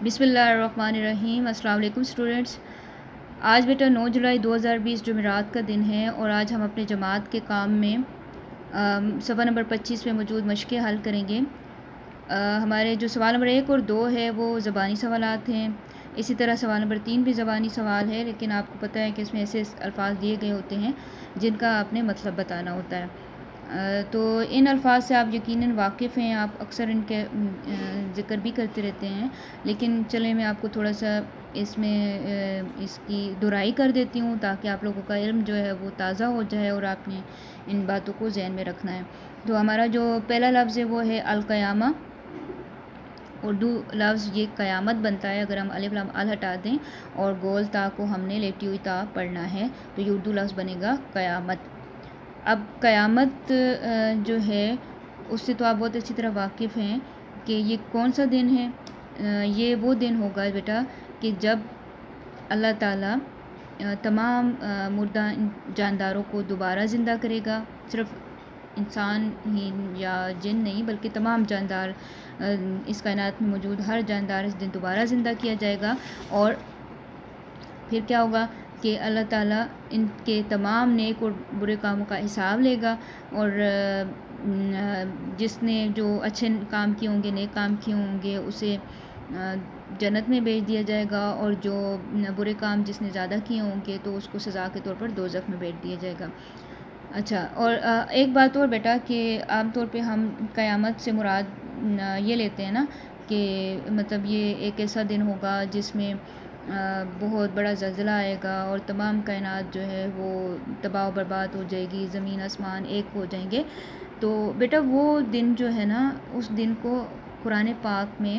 بسم اللہ الرحمن الرحیم۔ السلام علیکم اسٹوڈنٹس۔ آج بیٹا 9 جولائی 2020 جمعرات کا دن ہے اور آج ہم اپنے جماعت کے کام میں صفحہ نمبر 25 میں موجود مشقیں حل کریں گے۔ ہمارے جو سوال نمبر 1 اور 2 ہے وہ زبانی سوالات ہیں، اسی طرح سوال نمبر 3 بھی زبانی سوال ہے، لیکن آپ کو پتہ ہے کہ اس میں ایسے الفاظ دیے گئے ہوتے ہیں جن کا آپ نے مطلب بتانا ہوتا ہے۔ تو ان الفاظ سے آپ یقیناً واقف ہیں، آپ اکثر ان کے ذکر بھی کرتے رہتے ہیں، لیکن چلیں میں آپ کو تھوڑا سا اس میں اس کی دہرائی کر دیتی ہوں تاکہ آپ لوگوں کا علم جو ہے وہ تازہ ہو جائے اور آپ نے ان باتوں کو ذہن میں رکھنا ہے۔ تو ہمارا جو پہلا لفظ ہے وہ ہے القیامہ۔ اردو لفظ یہ قیامت بنتا ہے، اگر ہم الف لام ال ہٹا دیں اور گول تا کو ہم نے لیٹی ہوئی تا پڑھنا ہے تو یہ اردو لفظ بنے گا قیامت۔ اب قیامت جو ہے اس سے تو آپ بہت اچھی طرح واقف ہیں کہ یہ کون سا دن ہے۔ یہ وہ دن ہوگا بیٹا کہ جب اللہ تعالیٰ تمام مردہ جانداروں کو دوبارہ زندہ کرے گا، صرف انسان ہی یا جن نہیں بلکہ تمام جاندار، اس کائنات میں موجود ہر جاندار اس دن دوبارہ زندہ کیا جائے گا، اور پھر کیا ہوگا کہ اللہ تعالیٰ ان کے تمام نیک اور برے کاموں کا حساب لے گا، اور جس نے جو اچھے کام کیے ہوں گے، نیک کام کیے ہوں گے، اسے جنت میں بھیج دیا جائے گا، اور جو برے کام جس نے زیادہ کیے ہوں گے تو اس کو سزا کے طور پر دوزخ میں بھیج دیا جائے گا۔ اچھا، اور ایک بات اور بیٹا کہ عام طور پہ ہم قیامت سے مراد یہ لیتے ہیں نا کہ مطلب یہ ایک ایسا دن ہوگا جس میں بہت بڑا زلزلہ آئے گا اور تمام کائنات جو ہے وہ تباہ و برباد ہو جائے گی، زمین آسمان ایک ہو جائیں گے۔ تو بیٹا وہ دن جو ہے نا، اس دن کو قرآن پاک میں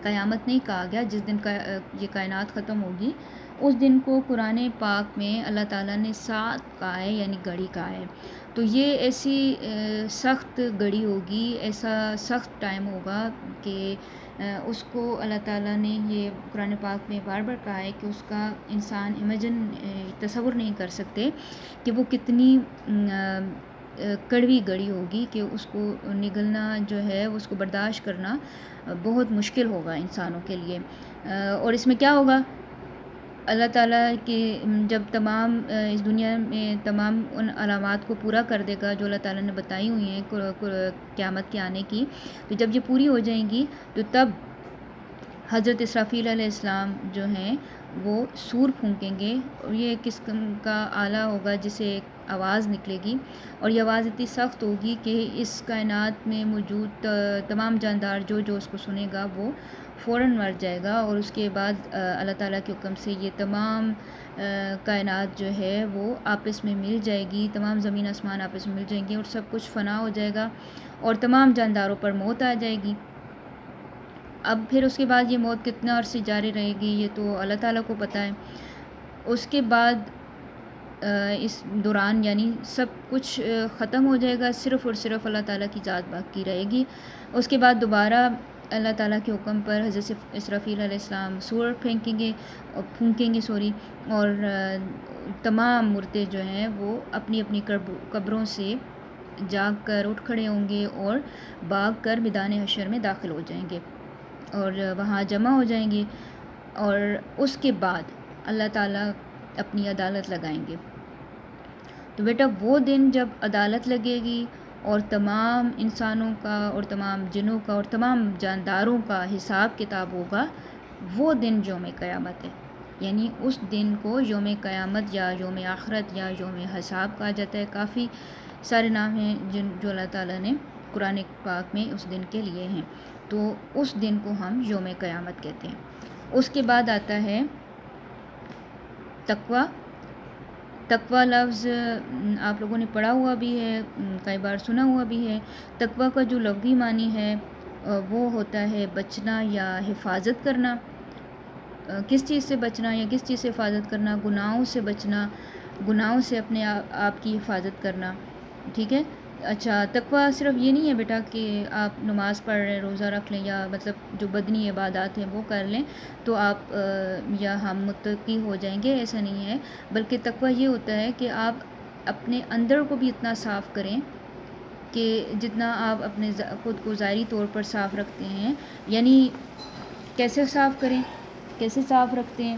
قیامت نہیں کہا گیا، جس دن کا یہ کائنات ختم ہوگی اس دن کو قرآن پاک میں اللہ تعالیٰ نے سات کہا ہے، یعنی گھڑی کہا ہے۔ تو یہ ایسی سخت گھڑی ہوگی، ایسا سخت ٹائم ہوگا کہ اس کو اللہ تعالیٰ نے یہ قرآن پاک میں بار بار کہا ہے کہ اس کا انسان تصور نہیں کر سکتے کہ وہ کتنی کڑوی گھڑی ہوگی، کہ اس کو نگلنا جو ہے اس کو برداشت کرنا بہت مشکل ہوگا انسانوں کے لیے۔ اور اس میں کیا ہوگا، اللہ تعالیٰ کی جب تمام اس دنیا میں تمام ان علامات کو پورا کر دے گا جو اللہ تعالیٰ نے بتائی ہوئی ہیں قیامت کے آنے کی، تو جب یہ پوری ہو جائیں گی تو تب حضرت اسرافیل علیہ السلام جو ہیں وہ سور پھونکیں گے، اور یہ ایک قسم کا آلہ ہوگا جسے ایک آواز نکلے گی، اور یہ آواز اتنی سخت ہوگی کہ اس کائنات میں موجود تمام جاندار جو اس کو سنے گا وہ فوراً مر جائے گا، اور اس کے بعد اللہ تعالیٰ کے حکم سے یہ تمام کائنات جو ہے وہ آپس میں مل جائے گی، تمام زمین آسمان آپس میں مل جائیں گے اور سب کچھ فنا ہو جائے گا اور تمام جانداروں پر موت آ جائے گی۔ اب پھر اس کے بعد یہ موت کتنا عرصے جاری رہے گی یہ تو اللہ تعالیٰ کو پتہ ہے۔ اس کے بعد اس دوران یعنی سب کچھ ختم ہو جائے گا، صرف اور صرف اللہ تعالیٰ کی ذات باقی رہے گی۔ اس کے بعد دوبارہ اللہ تعالیٰ کے حکم پر حضرت اسرافیل علیہ السلام سور پھونکیں گے اور تمام مردے جو ہیں وہ اپنی اپنی قبروں سے جاگ کر اٹھ کھڑے ہوں گے اور بھاگ کر میدان حشر میں داخل ہو جائیں گے اور وہاں جمع ہو جائیں گے، اور اس کے بعد اللہ تعالیٰ اپنی عدالت لگائیں گے۔ تو بیٹا وہ دن جب عدالت لگے گی اور تمام انسانوں کا اور تمام جنوں کا اور تمام جانداروں کا حساب کتاب ہوگا، وہ دن یوم قیامت ہے۔ یعنی اس دن کو یوم قیامت یا یوم آخرت یا یوم حساب کہا جاتا ہے۔ کافی سارے نام ہیں جو اللہ تعالیٰ نے قرآن پاک میں اس دن کے لیے ہیں، تو اس دن کو ہم یوم قیامت کہتے ہیں۔ اس کے بعد آتا ہے تقویٰ۔ تقویٰ لفظ آپ لوگوں نے پڑھا ہوا بھی ہے، کئی بار سنا ہوا بھی ہے۔ تقویٰ کا جو لغوی معنی ہے وہ ہوتا ہے بچنا یا حفاظت کرنا۔ کس چیز سے بچنا یا کس چیز سے حفاظت کرنا؟ گناہوں سے بچنا، گناہوں سے اپنے آپ کی حفاظت کرنا، ٹھیک ہے۔ اچھا، تقویٰ صرف یہ نہیں ہے بیٹا کہ آپ نماز پڑھ رہے، روزہ رکھ لیں، یا مطلب جو بدنی عبادات ہیں وہ کر لیں تو آپ یا ہم متقی ہو جائیں گے، ایسا نہیں ہے۔ بلکہ تقویٰ یہ ہوتا ہے کہ آپ اپنے اندر کو بھی اتنا صاف کریں کہ جتنا آپ اپنے خود کو ظاہری طور پر صاف رکھتے ہیں، یعنی کیسے صاف کریں، کیسے صاف رکھتے ہیں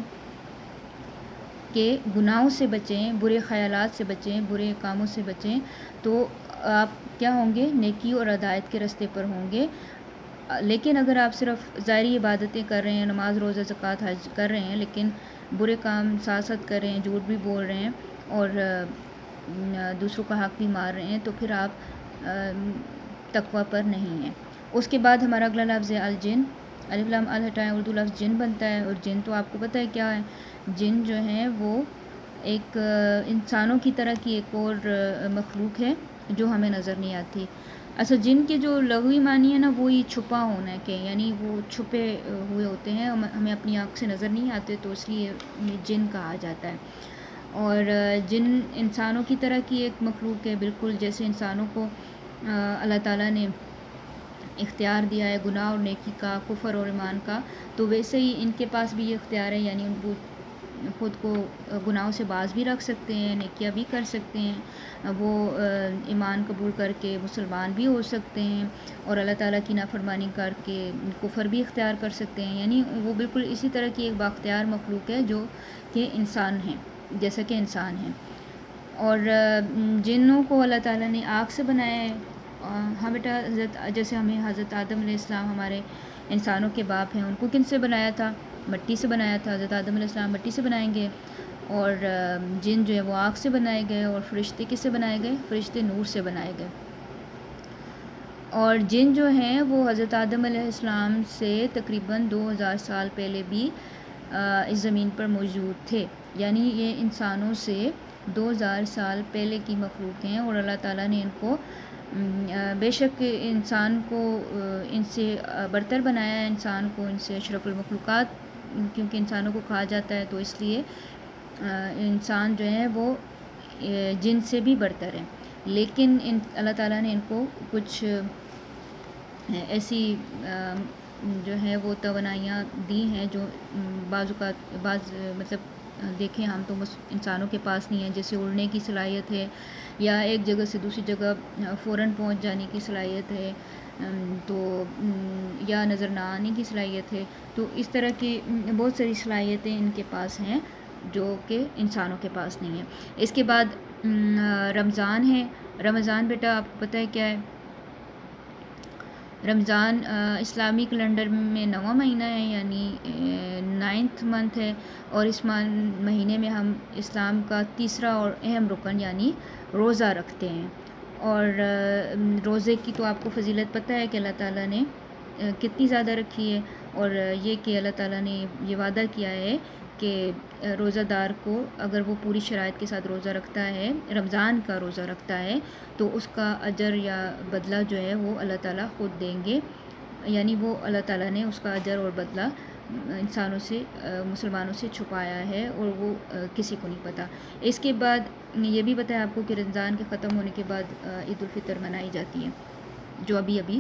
کہ گناہوں سے بچیں، برے خیالات سے بچیں، برے کاموں سے بچیں، تو آپ کیا ہوں گے؟ نیکی اور ہدایت کے راستے پر ہوں گے۔ لیکن اگر آپ صرف ظاہری عبادتیں کر رہے ہیں، نماز روزہ زکوٰۃ حج کر رہے ہیں، لیکن برے کام ساتھ ساتھ کر رہے ہیں، جھوٹ بھی بول رہے ہیں اور دوسروں کا حق بھی مار رہے ہیں، تو پھر آپ تقویٰ پر نہیں ہیں۔ اس کے بعد ہمارا اگلا لفظ ہے الجن، الف لام ال ہٹائیں اردو لفظ جن بنتا ہے، اور جن تو آپ کو پتہ ہے کیا ہے؟ جن جو ہیں وہ ایک انسانوں کی طرح کی ایک اور مخلوق ہے جو ہمیں نظر نہیں آتی۔ اصل جن کے جو لغوی معنی ہے نا، وہی چھپا ہونا کے، یعنی وہ چھپے ہوئے ہوتے ہیں، ہمیں اپنی آنکھ سے نظر نہیں آتے، تو اس لیے یہ جن کہا جاتا ہے۔ اور جن انسانوں کی طرح کی ایک مخلوق ہے، بالکل جیسے انسانوں کو اللہ تعالیٰ نے اختیار دیا ہے گناہ اور نیکی کا، کفر اور ایمان کا، تو ویسے ہی ان کے پاس بھی یہ اختیار ہے، یعنی ان کو خود کو گناہوں سے باز بھی رکھ سکتے ہیں، نیکیاں بھی کر سکتے ہیں، وہ ایمان قبول کر کے مسلمان بھی ہو سکتے ہیں، اور اللہ تعالیٰ کی نافرمانی کر کے کفر بھی اختیار کر سکتے ہیں، یعنی وہ بالکل اسی طرح کی ایک بااختیار مخلوق ہے جو کہ انسان ہیں، جیسا کہ انسان ہیں۔ اور جنوں کو اللہ تعالیٰ نے آگ سے بنایا ہے۔ ہاں بیٹا، جیسے ہمیں حضرت آدم علیہ السلام ہمارے انسانوں کے باپ ہیں، ان کو کن سے بنایا تھا؟ مٹی سے بنایا تھا۔ حضرت آدم علیہ السلام مٹی سے بنائیں گے، اور جن جو ہے وہ آگ سے بنائے گئے، اور فرشتے کس سے بنائے گئے؟ فرشتے نور سے بنائے گئے۔ اور جن جو ہیں وہ حضرت آدم علیہ السلام سے تقریباً 2000 سال پہلے بھی اس زمین پر موجود تھے، یعنی یہ انسانوں سے 2000 سال پہلے کی مخلوق ہیں، اور اللہ تعالیٰ نے ان کو بے شک انسان کو ان سے برتر بنایا ہے، انسان کو ان سے اشرف المخلوقات، کیونکہ انسانوں کو کہا جاتا ہے، تو اس لیے انسان جو ہے وہ جن سے بھی برتر ہیں۔ لیکن اللہ تعالیٰ نے ان کو کچھ ایسی جو ہے وہ توانائیاں دی ہیں جو بعض اوقات مطلب دیکھیں ہم تو انسانوں کے پاس نہیں ہے، جیسے اڑنے کی صلاحیت ہے، یا ایک جگہ سے دوسری جگہ فوراً پہنچ جانے کی صلاحیت ہے، تو یا نظر نہ آنے کی صلاحیت ہے، تو اس طرح کی بہت ساری صلاحیتیں ان کے پاس ہیں جو کہ انسانوں کے پاس نہیں ہیں۔ اس کے بعد رمضان ہے۔ رمضان بیٹا آپ کو پتہ ہے کیا ہے؟ رمضان اسلامی کیلنڈر میں 9واں مہینہ ہے، یعنی 9th منتھ ہے، اور اس مہینے میں ہم اسلام کا تیسرا اور اہم رکن یعنی روزہ رکھتے ہیں۔ اور روزے کی تو آپ کو فضیلت پتہ ہے کہ اللہ تعالیٰ نے کتنی زیادہ رکھی ہے، اور یہ کہ اللہ تعالیٰ نے یہ وعدہ کیا ہے کہ روزہ دار کو اگر وہ پوری شرائط کے ساتھ روزہ رکھتا ہے، رمضان کا روزہ رکھتا ہے، تو اس کا اجر یا بدلہ جو ہے وہ اللہ تعالیٰ خود دیں گے، یعنی وہ اللہ تعالیٰ نے اس کا اجر اور بدلہ انسانوں سے مسلمانوں سے چھپایا ہے، اور وہ کسی کو نہیں پتہ۔ اس کے بعد یہ بھی پتہ ہے آپ کو کہ رمضان کے ختم ہونے کے بعد عید الفطر منائی جاتی ہے، جو ابھی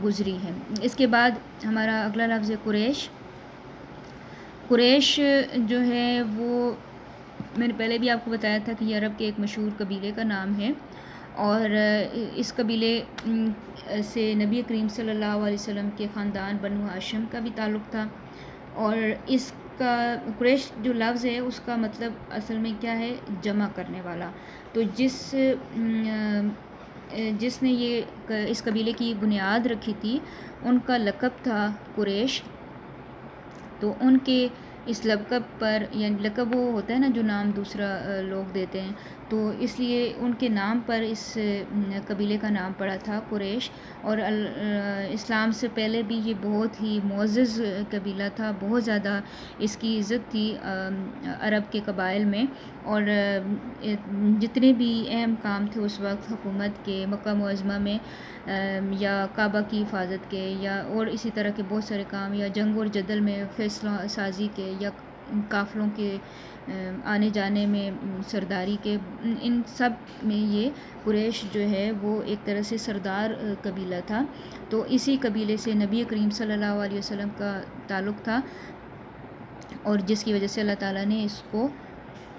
گزری ہے۔ اس کے بعد ہمارا اگلا لفظ ہے قریش۔ قریش جو ہے وہ میں نے پہلے بھی آپ کو بتایا تھا کہ یہ عرب کے ایک مشہور قبیلے کا نام ہے، اور اس قبیلے سے نبی کریم صلی اللہ علیہ وسلم کے خاندان بنو ہاشم کا بھی تعلق تھا، اور اس کا قریش جو لفظ ہے اس کا مطلب اصل میں کیا ہے؟ جمع کرنے والا۔ تو جس نے یہ اس قبیلے کی بنیاد رکھی تھی، ان کا لقب تھا قریش، تو ان کے اس لقب پر، یعنی لقب وہ ہوتا ہے نا جو نام دوسرا لوگ دیتے ہیں، تو اس لیے ان کے نام پر اس قبیلے کا نام پڑا تھا قریش۔ اور اسلام سے پہلے بھی یہ بہت ہی معزز قبیلہ تھا، بہت زیادہ اس کی عزت تھی عرب کے قبائل میں، اور جتنے بھی اہم کام تھے اس وقت حکومت کے، مکہ معظمہ میں یا کعبہ کی حفاظت کے، یا اور اسی طرح کے بہت سارے کام، یا جنگ اور جدل میں فیصلہ سازی کے، یا قافلوں کے آنے جانے میں سرداری کے، ان سب میں یہ قریش جو ہے وہ ایک طرح سے سردار قبیلہ تھا۔ تو اسی قبیلے سے نبی کریم صلی اللہ علیہ وسلم کا تعلق تھا، اور جس کی وجہ سے اللہ تعالیٰ نے اس کو،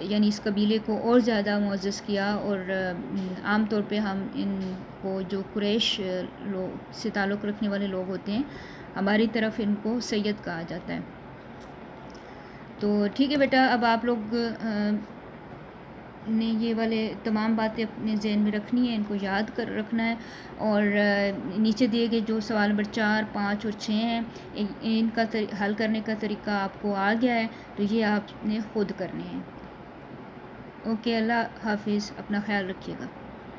یعنی اس قبیلے کو اور زیادہ معزز کیا، اور عام طور پہ ہم ان کو جو قریش سے تعلق رکھنے والے لوگ ہوتے ہیں، ہماری طرف ان کو سید کہا جاتا ہے۔ تو ٹھیک ہے بیٹا، اب آپ لوگ نے یہ والے تمام باتیں اپنے ذہن میں رکھنی ہیں، ان کو یاد کر رکھنا ہے، اور نیچے دیے گئے جو سوال نمبر 4، 5 اور 6 ہیں، ان کا حل کرنے کا طریقہ آپ کو آ گیا ہے، تو یہ آپ نے خود کرنے ہیں۔ اوکے، اللہ حافظ، اپنا خیال رکھیے گا۔